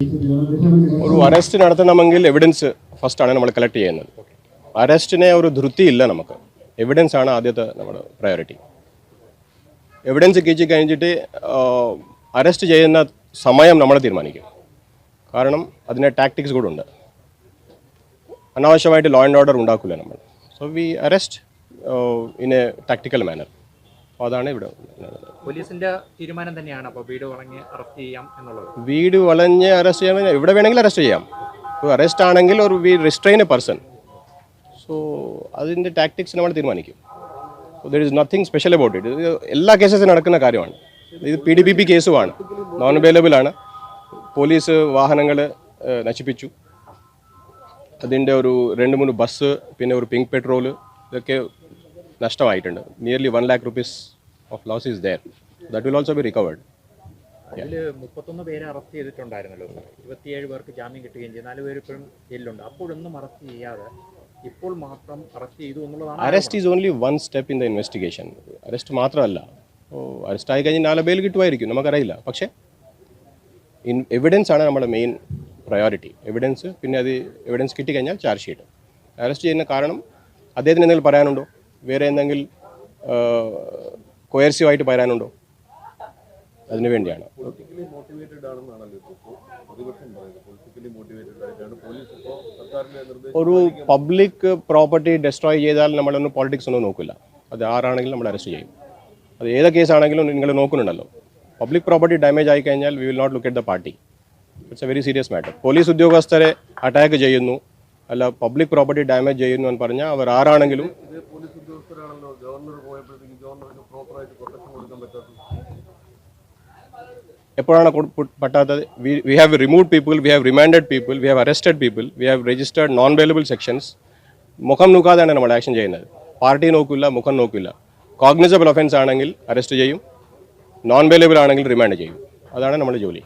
ഒരു അറസ്റ്റ് നടത്തണമെങ്കിൽ എവിഡൻസ് ഫസ്റ്റാണ് നമ്മൾ കളക്ട് ചെയ്യുന്നത്. അറസ്റ്റിനെ ഒരു ധൃതിയില്ല, നമുക്ക് എവിഡൻസ് ആണ് ആദ്യത്തെ നമ്മുടെ പ്രയോറിറ്റി. എവിഡൻസ് കിച്ചി കഴിഞ്ഞിട്ട് അറസ്റ്റ് ചെയ്യുന്ന സമയം നമ്മൾ തീരുമാനിക്കും. കാരണം അതിന് ടാക്ടിക്സ് കൂടെ ഉണ്ട്. അനാവശ്യമായിട്ട് ലോ ആൻഡ് ഓർഡർ ഉണ്ടാക്കില്ല നമ്മൾ. So we arrest in a tactical manner. അതാണ് ഇവിടെ പോലീസിന്റെ തീരുമാനം തന്നെയാണ്. അപ്പോൾ വീട് വളഞ്ഞ് അറസ്റ്റ് ചെയ്യാം എന്നുള്ളത്. വീട് വളഞ്ഞ് അറസ്റ്റ് ചെയ്യാൻ എവിടെ വേണമെങ്കിലും അറസ്റ്റ് ചെയ്യാം. ഇപ്പോൾ അറസ്റ്റ് ആണെങ്കിൽ ഒരു we restrain a person. So അതിൻ്റെ ടാക്ടിക്സ് നമ്മൾ തീരുമാനിക്കും. So there is nothing special about it. ഇത് എല്ലാ കേസസിലും നടക്കുന്ന കാര്യമാണ്. ഇത് PDPP കേസുമാണ്, നോൺ അവൈലബിൾ ആണ്. പോലീസ് വാഹനങ്ങൾ നശിപ്പിച്ചു. അതിൻ്റെ ഒരു 2-3 ബസ്, പിന്നെ ഒരു പിങ്ക് പെട്രോള്, ഇതൊക്കെ നഷ്ടമായിട്ടുണ്ട്. Nearly 1 lakh rupees of loss is there. That will also be recovered. അതിൽ 31 പേരെ അറസ്റ്റ് ചെയ്തിട്ടുണ്ടായിരുന്നല്ലോ. 27 പേർക്ക് ജാമ്യം കിട്ടുകയും ചെയ്തു. 4 പേര് ഇപ്പോഴും ജയിലിലുണ്ട്. അപ്പോഴൊന്നും അറസ്റ്റ് ചെയ്യാതെ ഇപ്പോൾ മാത്രം അറസ്റ്റ് ചെയ്തു എന്നുള്ളതാണ്. Arrest is only one step in the investigation. Arrest മാത്രമല്ല. അറസ്റ്റ് ആയി കഴിഞ്ഞ് 4 ബെയിൽ കിട്ടുമായിരിക്കും, നമുക്കറിയില്ല. പക്ഷേ എവിഡൻസ് ആണ് നമ്മുടെ മെയിൻ പ്രയോറിറ്റി. എവിഡൻസ്, പിന്നെ അത് എവിഡൻസ് കിട്ടിക്കഴിഞ്ഞാൽ ചാർജ് ഷീറ്റ്. അറസ്റ്റ് ചെയ്യുന്ന കാരണം അദ്ദേഹത്തിന് എന്തെങ്കിലും പറയാനുണ്ടോ, വേറെ എന്തെങ്കിലും കൊയർസീവായിട്ട് പറയാനുണ്ടോ, അതിനു വേണ്ടിയാണ്. ഒരു പബ്ലിക് പ്രോപ്പർട്ടി ഡെസ്ട്രോയ് ചെയ്താൽ നമ്മളൊന്നും പോളിറ്റിക്സ് ഒന്നും നോക്കില്ല. അത് ആരാണെങ്കിലും നമ്മൾ അറസ്റ്റ് ചെയ്യും. അത് ഏത് കേസാണെങ്കിലും നിങ്ങൾ നോക്കുന്നുണ്ടല്ലോ. പബ്ലിക് പ്രോപ്പർട്ടി ഡാമേജ് ആയി കഴിഞ്ഞാൽ we will not look at the party. It's a very serious matter. Police ഉദ്യോഗസ്ഥരെ അറ്റാക്ക് ചെയ്യുന്നു, അല്ല പബ്ലിക് പ്രോപ്പർട്ടി ഡാമേജ് ചെയ്യുന്നു എന്ന് പറഞ്ഞാൽ അവർ ആരാണെങ്കിലും. എപ്പോഴാണ് പറ്റാത്തത്? We have removed people, we have remanded people, we have arrested people, we have registered non available sections. മുഖം നോക്കാതെയാണ് നമ്മൾ ആക്ഷൻ ചെയ്യുന്നത്. പാർട്ടി നോക്കില്ല, മുഖം നോക്കില്ല. കോഗ്നിസബിൾ ഒഫൻസ് ആണെങ്കിൽ അറസ്റ്റ് ചെയ്യും, നോൺ അവൈലബിൾ ആണെങ്കിൽ റിമാൻഡ് ചെയ്യും. അതാണ് നമ്മുടെ ജോലി.